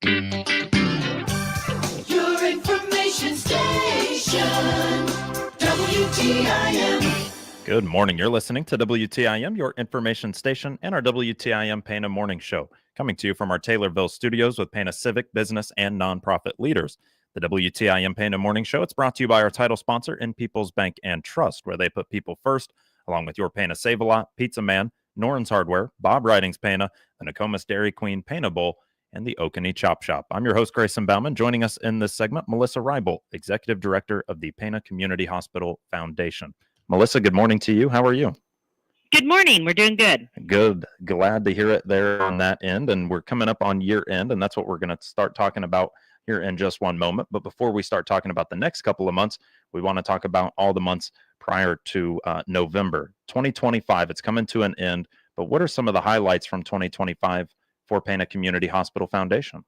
Your information station, WTIM. Good morning. You're listening to WTIM, your information station, and our WTIM Pana Morning Show, coming to you from our Taylorville studios with Pana civic, business, and nonprofit leaders. The WTIM Pana Morning Show, it's brought to you by our title sponsor, In People's Bank and Trust, where they put people first, along with your Pana Save-A-Lot, Pizza Man, Noren's Hardware, Bob Riding's Pana, the Nokomis Dairy Queen Pana Bowl, and the Oconee Chop Shop. I'm your host, Grayson Bauman. Joining us in this segment, Melissa Reibel, Executive Director of the Pana Community Hospital Foundation. Melissa, good morning to you. How are you? Good morning. We're doing good. Good. Glad to hear it there on that end. And we're coming up on year end, and that's what we're going to start talking about here in just one moment. But before we start talking about the next couple of months, we want to talk about all the months prior to November 2025. It's coming to an end. But what are some of the highlights from 2025 for Pana Community Hospital Foundation?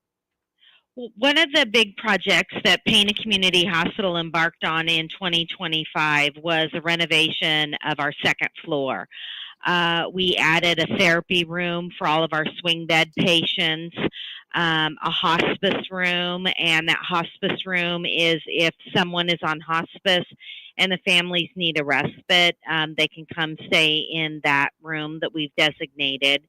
One of the big projects that Pana Community Hospital embarked on in 2025 was a renovation of our second floor. We added a therapy room for all of our swing bed patients, a hospice room, and that hospice room is if someone is on hospice and the families need a respite, they can come stay in that room that we've designated.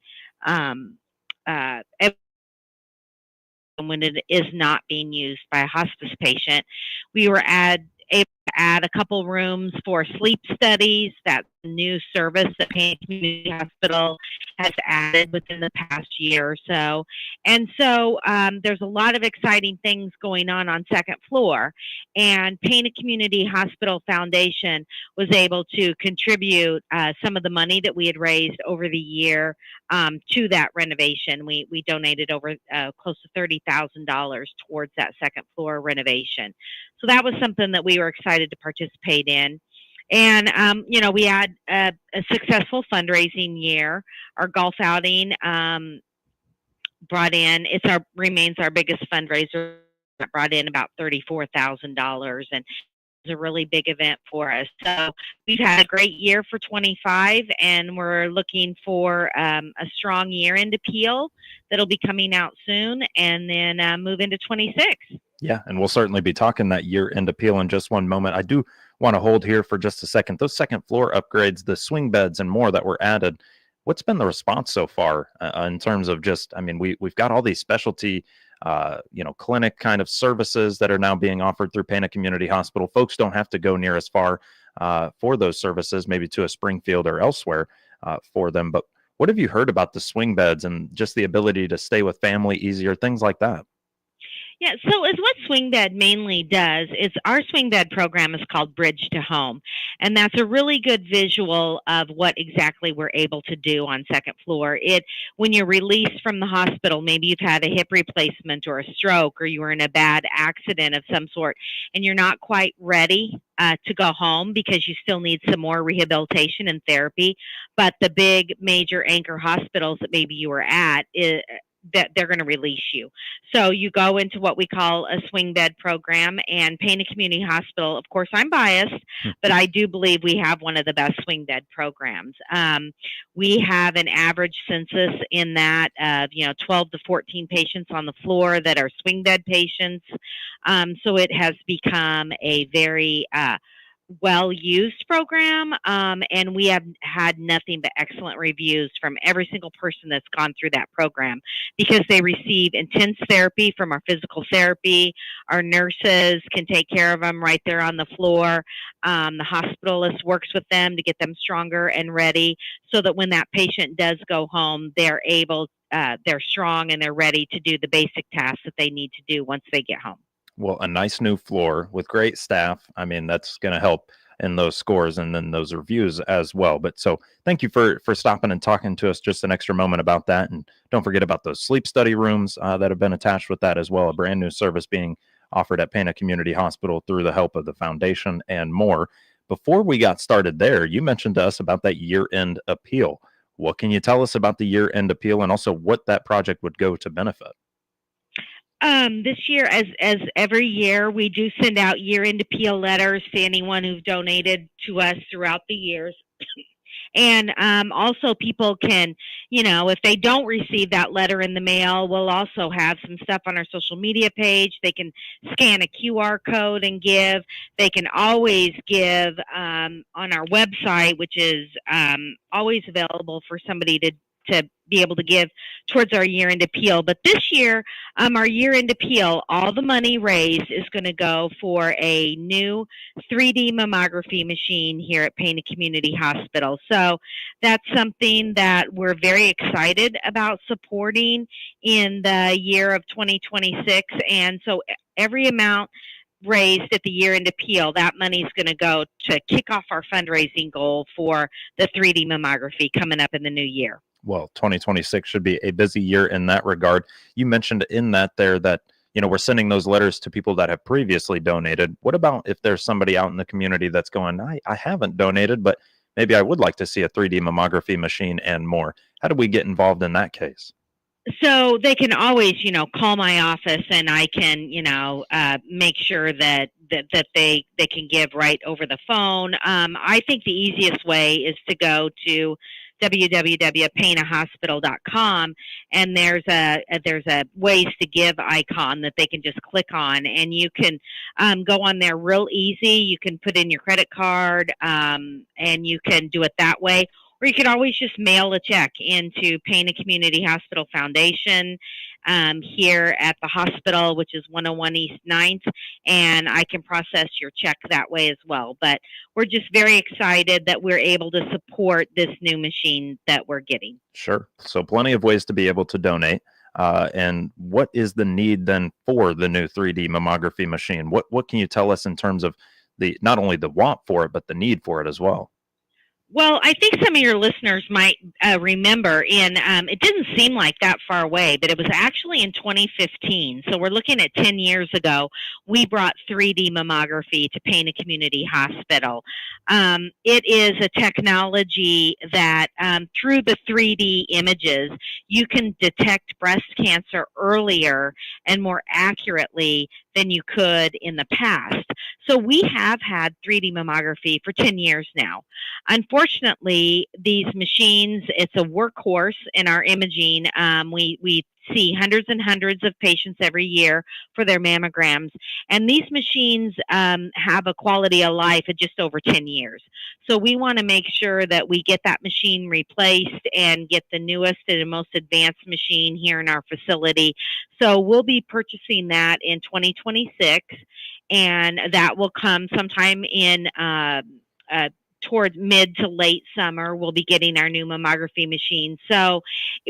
When it is not being used by a hospice patient. We were able to add a couple rooms for sleep studies. That's a new service that Pana Community Hospital has added within the past year or so. And so there's a lot of exciting things going on second floor. And Pana Community Hospital Foundation was able to contribute some of the money that we had raised over the year to that renovation. We donated over close to $30,000 towards that second floor renovation. So that was something that we were excited to participate in. And, we had a successful fundraising year. Our golf outing remains our biggest fundraiser. It brought in about $34,000, and it was a really big event for us. So we've had a great year for 25, and we're looking for a strong year-end appeal that'll be coming out soon, and then move into 26. Yeah, and we'll certainly be talking that year-end appeal in just one moment. I do want to hold here for just a second. Those second floor upgrades, the swing beds and more that were added, what's been the response so far in terms of just, we've got all these specialty, clinic kind of services that are now being offered through Pana Community Hospital. Folks don't have to go near as far for those services, maybe to a Springfield or elsewhere for them. But what have you heard about the swing beds and just the ability to stay with family easier, things like that? Yeah, so is what Swing Bed mainly does is our Swing Bed program is called Bridge to Home, and that's a really good visual of what exactly we're able to do on second floor. When you're released from the hospital, maybe you've had a hip replacement or a stroke, or you were in a bad accident of some sort, and you're not quite ready to go home because you still need some more rehabilitation and therapy, but the big major anchor hospitals that maybe you were at that they're going to release you. So you go into what we call a swing bed program, and Pana Community Hospital, of course, I'm biased, but I do believe we have one of the best swing bed programs. We have an average census in that of, 12 to 14 patients on the floor that are swing bed patients. So it has become a very well-used program, and we have had nothing but excellent reviews from every single person that's gone through that program because they receive intense therapy from our physical therapy. Our nurses can take care of them right there on the floor. The hospitalist works with them to get them stronger and ready so that when that patient does go home, they're strong and they're ready to do the basic tasks that they need to do once they get home. Well, a nice new floor with great staff. That's going to help in those scores and then those reviews as well. But so thank you for stopping and talking to us just an extra moment about that. And don't forget about those sleep study rooms that have been attached with that as well. A brand new service being offered at Pana Community Hospital through the help of the foundation and more. Before we got started there, you mentioned to us about that year-end appeal. What can you tell us about the year-end appeal and also what that project would go to benefit? This year, as every year, we do send out year-end appeal letters to anyone who's donated to us throughout the years. And also people can, if they don't receive that letter in the mail, we'll also have some stuff on our social media page. They can scan a QR code and give. They can always give on our website, which is always available for somebody to be able to give towards our year-end appeal. But this year, our year-end appeal, all the money raised is going to go for a new 3D mammography machine here at Pana Community Hospital. So that's something that we're very excited about supporting in the year of 2026. And so every amount raised at the year-end appeal, that money is going to go to kick off our fundraising goal for the 3D mammography coming up in the new year. Well, 2026 should be a busy year in that regard. You mentioned in that there that, we're sending those letters to people that have previously donated. What about if there's somebody out in the community that's going, I haven't donated, but maybe I would like to see a 3D mammography machine and more? How do we get involved in that case? So they can always, call my office, and I can, make sure that they can give right over the phone. I think the easiest way is to go to www.panahospital.com, and there's a ways to give icon that they can just click on, and you can go on there real easy. You can put in your credit card, and you can do it that way. Or you could always just mail a check into Pana Community Hospital Foundation here at the hospital, which is 101 East 9th, and I can process your check that way as well. But we're just very excited that we're able to support this new machine that we're getting. Sure. So plenty of ways to be able to donate. And what is the need then for the new 3D mammography machine? What can you tell us in terms of not only the want for it, but the need for it as well? Well, I think some of your listeners might remember it didn't seem like that far away, but it was actually in 2015. So we're looking at 10 years ago, we brought 3D mammography to Pana Community Hospital. It is a technology that through the 3D images, you can detect breast cancer earlier and more accurately than you could in the past. So we have had 3D mammography for 10 years now. Unfortunately, these machines, it's a workhorse in our imaging. We see hundreds and hundreds of patients every year for their mammograms. And these machines have a quality of life of just over 10 years. So we want to make sure that we get that machine replaced and get the newest and most advanced machine here in our facility. So we'll be purchasing that in 2026, and that will come sometime in toward mid to late summer. We'll be getting our new mammography machine. So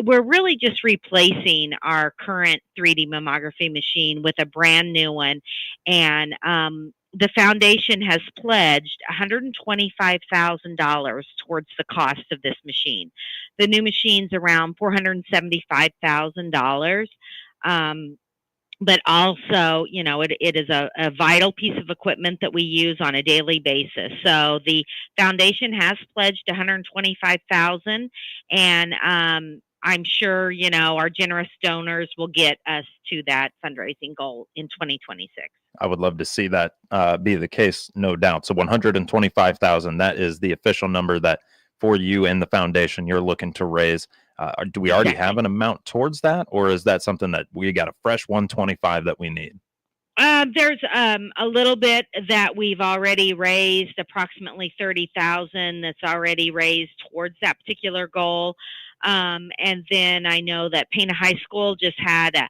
we're really just replacing our current 3D mammography machine with a brand new one. And the foundation has pledged $125,000 towards the cost of this machine. The new machine's around $475,000. But also, it is a vital piece of equipment that we use on a daily basis. So the foundation has pledged $125,000, and I'm sure, our generous donors will get us to that fundraising goal in 2026. I would love to see that be the case, no doubt. So 125,000, that is the official number that for you and the foundation you're looking to raise. Do we already have an amount towards that, or is that something that we got a fresh 125 that we need? There's a little bit that we've already raised, approximately 30,000 that's already raised towards that particular goal. And then I know that Pana High School just had a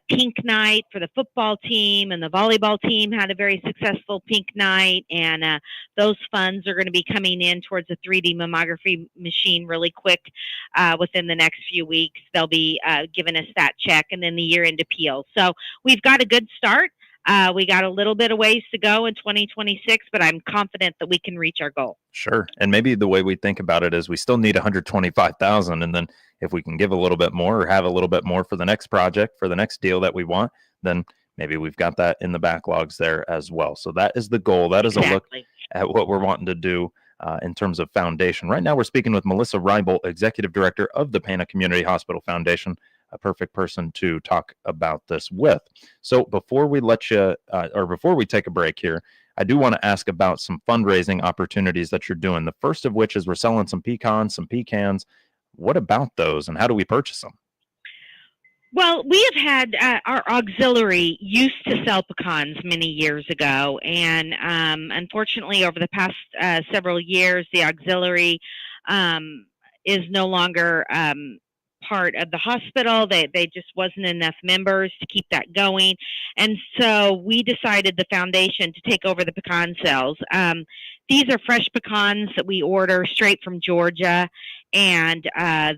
pink night for the football team, and the volleyball team had a very successful pink night, and those funds are going to be coming in towards a 3D mammography machine really quick within the next few weeks. They'll be giving us that check, and then the year-end appeal. So we've got a good start. We got a little bit of ways to go in 2026, but I'm confident that we can reach our goal. Sure. And maybe the way we think about it is we still need 125,000, and then if we can give a little bit more or have a little bit more for the next project, for the next deal that we want, then maybe we've got that in the backlogs there as well. So that is the goal. That is a look at what we're wanting to do in terms of foundation. Right now, we're speaking with Melissa Reibel, Executive Director of the Pana Community Hospital Foundation, a perfect person to talk about this with. So before we let you, or before we take a break here, I do want to ask about some fundraising opportunities that you're doing. The first of which is we're selling some pecans, some pecans. What about those, and how do we purchase them? Well, we have had our auxiliary used to sell pecans many years ago, and unfortunately, over the past several years, the auxiliary is no longer part of the hospital. They just wasn't enough members to keep that going, and so we decided the foundation to take over the pecan sales. These are fresh pecans that we order straight from Georgia, and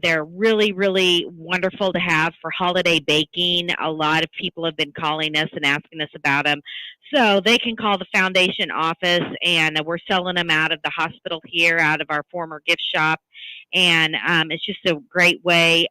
they're really, really wonderful to have for holiday baking. A lot of people have been calling us and asking us about them. So they can call the foundation office, and we're selling them out of the hospital here, out of our former gift shop. And it's just a great way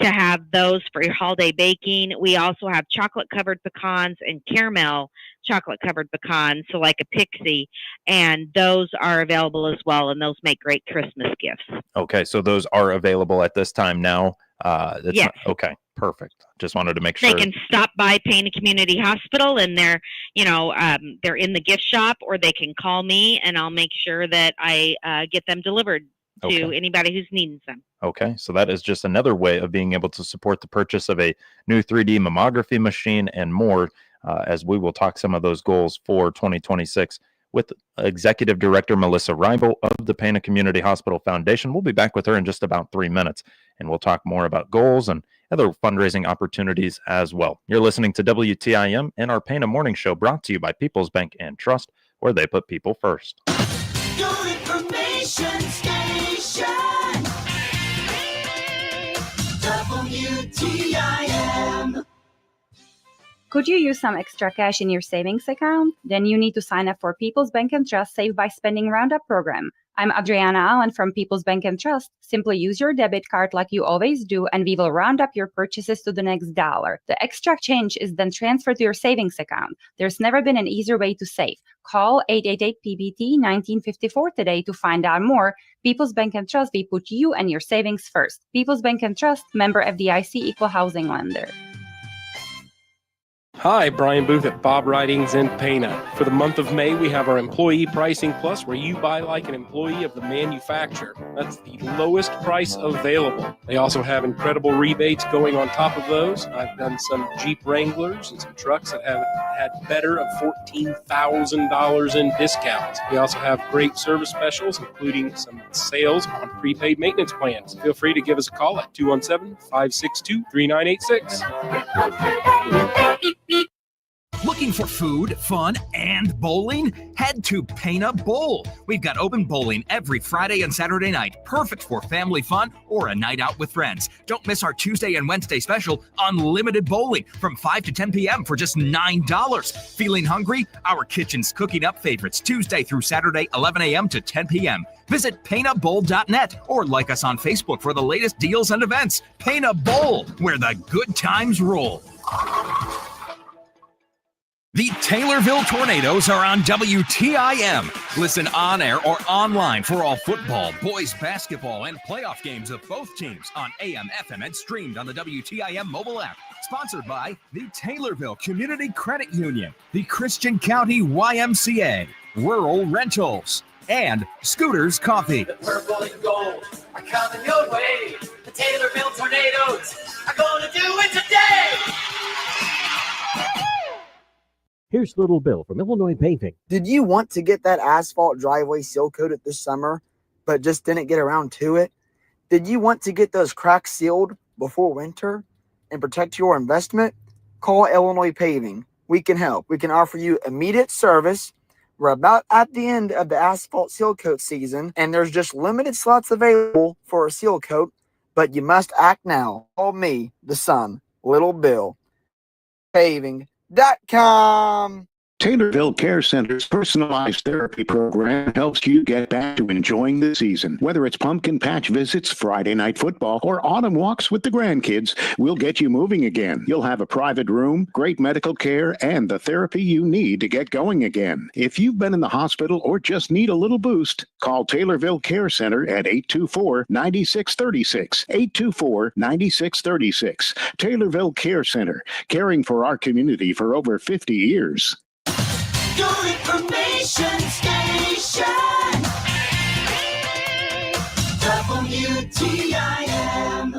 to have those for your holiday baking. We also have chocolate-covered pecans and caramel chocolate-covered pecans, so like a pixie, and those are available as well, and those make great Christmas gifts. Okay, so those are available at this time now. Yes. Okay, perfect. Just wanted to make sure. They can stop by Pana Community Hospital, and they're in the gift shop, or they can call me, and I'll make sure that I get them delivered to anybody who's needing them. Okay, so that is just another way of being able to support the purchase of a new 3D mammography machine and more, as we will talk some of those goals for 2026 with Executive Director Melissa Reibel of the Pana Community Hospital Foundation. We'll be back with her in just about 3 minutes, and we'll talk more about goals and other fundraising opportunities as well. You're listening to WTIM and our Pana Morning Show, brought to you by People's Bank and Trust, where they put people first. Your information station. WTIM. Could you use some extra cash in your savings account? Then you need to sign up for People's Bank and Trust Save by Spending Roundup program. I'm Adriana Allen from People's Bank and Trust. Simply use your debit card like you always do, and we will round up your purchases to the next dollar. The extra change is then transferred to your savings account. There's never been an easier way to save. Call 888-PBT-1954 today to find out more. People's Bank and Trust, we put you and your savings first. People's Bank and Trust, member FDIC, equal housing lender. Hi, Brian Booth at Bob Writings in Pana. For the month of May, we have our Employee Pricing Plus, where you buy like an employee of the manufacturer. That's the lowest price available. They also have incredible rebates going on top of those. I've done some Jeep Wranglers and some trucks that have had better of $14,000 in discounts. We also have great service specials, including some sales on prepaid maintenance plans. Feel free to give us a call at 217-562-3986. Looking for food, fun, and bowling? Head to Pana Bowl. We've got open bowling every Friday and Saturday night, perfect for family fun or a night out with friends. Don't miss our Tuesday and Wednesday special, unlimited bowling from 5 to 10 p.m. for just $9. Feeling hungry? Our kitchen's cooking up favorites Tuesday through Saturday, 11 a.m. to 10 p.m. Visit PanaBowl.net or like us on Facebook for the latest deals and events. Pana Bowl, where the good times roll. The Taylorville Tornadoes are on WTIM. Listen on air or online for all football, boys basketball, and playoff games of both teams on AM, FM, and streamed on the WTIM mobile app. Sponsored by the Taylorville Community Credit Union, the Christian County YMCA, Rural Rentals, and Scooters Coffee. The purple and gold are coming your way. The Taylorville Tornadoes are going to do it today. Here's Little Bill from Illinois Paving. Did you want to get that asphalt driveway seal coated this summer, but just didn't get around to it? Did you want to get those cracks sealed before winter and protect your investment? Call Illinois Paving. We can help. We can offer you immediate service. We're about at the end of the asphalt seal coat season, and there's just limited slots available for a seal coat, but you must act now. Call me, the son, Little Bill. Paving.com. Taylorville Care Center's personalized therapy program helps you get back to enjoying the season. Whether it's pumpkin patch visits, Friday night football, or autumn walks with the grandkids, we'll get you moving again. You'll have a private room, great medical care, and the therapy you need to get going again. If you've been in the hospital or just need a little boost, call Taylorville Care Center at 824-9636. 824-9636. Taylorville Care Center, caring for our community for over 50 years. Your information station. WTIM.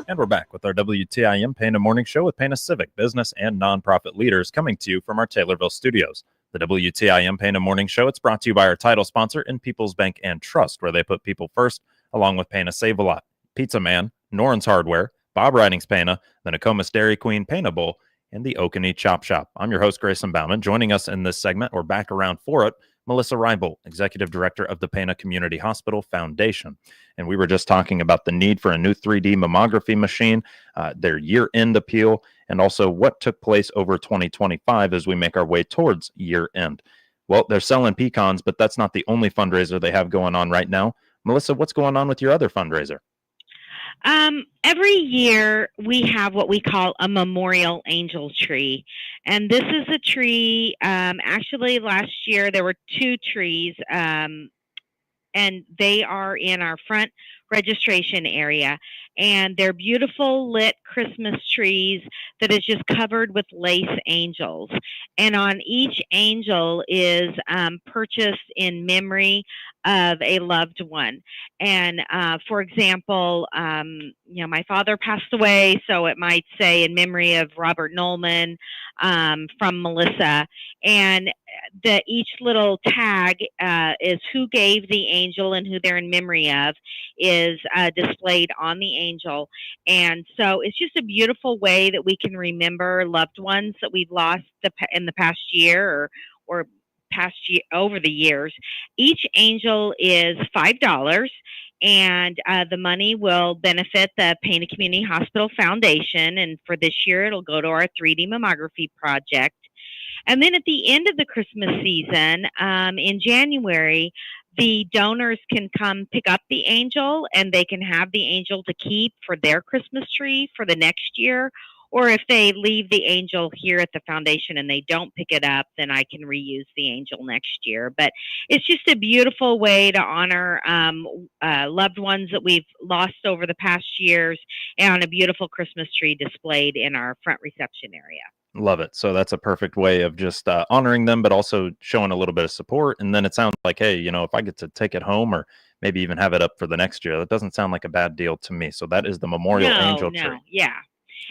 And we're back with our WTIM Pana Morning Show with Pana civic, business, and nonprofit leaders coming to you from our Taylorville studios. The WTIM Pana Morning Show, it's brought to you by our title sponsor in People's Bank and Trust, where they put people first, along with Pana Save-A-Lot, Pizza Man, Noren's Hardware, Bob Riding's Pana, the Nokomis Dairy Queen Pana Bowl, and the Okanee Chop Shop. I'm your host, Grayson Bauman. Joining us in this segment, or back around for it, Melissa Reibold, Executive Director of the Pana Community Hospital Foundation. And we were just talking about the need for a new 3D mammography machine, their year-end appeal, and also what took place over 2025 as we make our way towards year-end. Well, they're selling pecans, but that's not the only fundraiser they have going on right now. Melissa, what's going on with your other fundraiser? Every year we have what we call a memorial angel tree. And this is a tree, actually last year there were 2 trees, and they are in our front registration area. And they're beautiful lit Christmas trees that is just covered with lace angels. And on each angel is purchased in memory of a loved one. And for example, my father passed away, so it might say in memory of Robert Nolman, from Melissa. And each little tag is who gave the angel and who they're in memory of is displayed on the angel. And so it's just a beautiful way that we can remember loved ones that we've lost in the past year or past year, over the years. Each angel is $5, and the money will benefit the Pana Community Hospital Foundation. And for this year, it'll go to our 3D mammography project. And then at the end of the Christmas season, in January, the donors can come pick up the angel, and they can have the angel to keep for their Christmas tree for the next year. Or if they leave the angel here at the foundation and they don't pick it up, then I can reuse the angel next year. But it's just a beautiful way to honor loved ones that we've lost over the past years, and on a beautiful Christmas tree displayed in our front reception area. Love it. So that's a perfect way of just honoring them, but also showing a little bit of support. And then it sounds like, hey, if I get to take it home or maybe even have it up for the next year, that doesn't sound like a bad deal to me. So that is the Memorial Angel Tree. Yeah.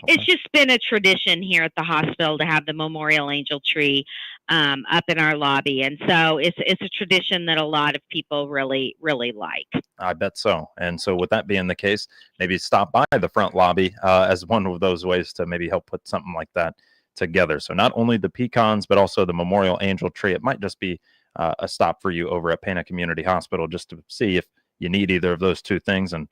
Okay. It's just been a tradition here at the hospital to have the Memorial Angel Tree up in our lobby. And so it's a tradition that a lot of people really, really like. I bet so. And so with that being the case, maybe stop by the front lobby as one of those ways to maybe help put something like that together. So not only the pecans, but also the Memorial Angel Tree. It might just be a stop for you over at Pana Community Hospital just to see if you need either of those two things. And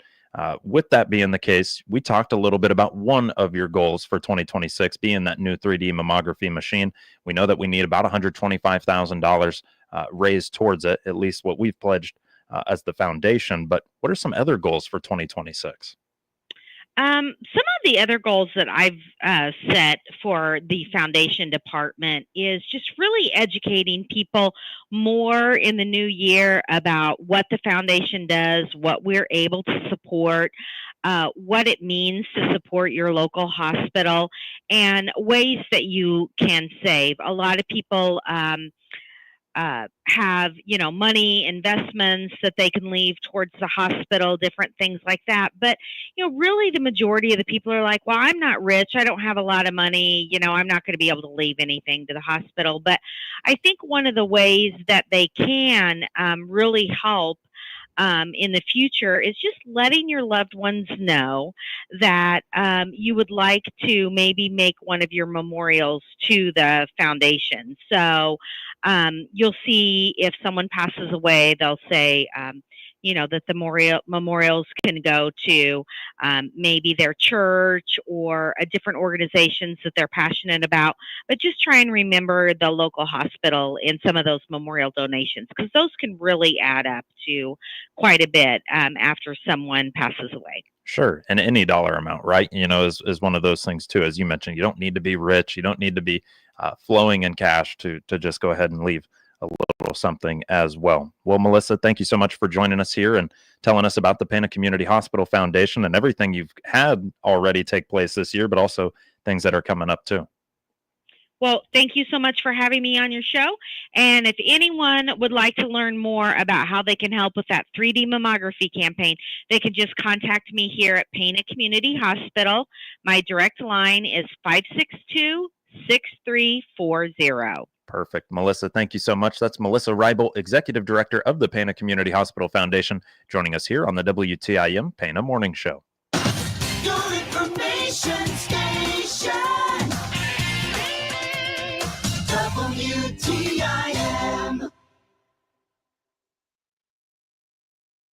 with that being the case, we talked a little bit about one of your goals for 2026 being that new 3D mammography machine. We know that we need about $125,000 raised towards it, at least what we've pledged as the foundation. But what are some other goals for 2026? Some of the other goals that I've set for the foundation department is just really educating people more in the new year about what the foundation does, what we're able to support, what it means to support your local hospital, and ways that you can save. A lot of people have, money investments that they can leave towards the hospital, different things like that. But, really the majority of the people are like, well, I'm not rich. I don't have a lot of money. I'm not going to be able to leave anything to the hospital. But I think one of the ways that they can really help in the future is just letting your loved ones know that you would like to maybe make one of your memorials to the foundation. So you'll see if someone passes away, they'll say, that the memorials can go to maybe their church or a different organizations that they're passionate about, but just try and remember the local hospital in some of those memorial donations, because those can really add up to quite a bit after someone passes away. Sure. And any dollar amount, right? Is one of those things too. As you mentioned, you don't need to be rich. You don't need to be flowing in cash to just go ahead and leave a little something as well. Well, Melissa, thank you so much for joining us here and telling us about the Pana Community Hospital Foundation and everything you've had already take place this year, but also things that are coming up too. Well, thank you so much for having me on your show. And if anyone would like to learn more about how they can help with that 3D mammography campaign, they can just contact me here at Pana Community Hospital. My direct line is 562-6340. Perfect. Melissa, thank you so much. That's Melissa Reibel, Executive Director of the Pana Community Hospital Foundation, joining us here on the WTIM Pana Morning Show. Your information station. WTIM.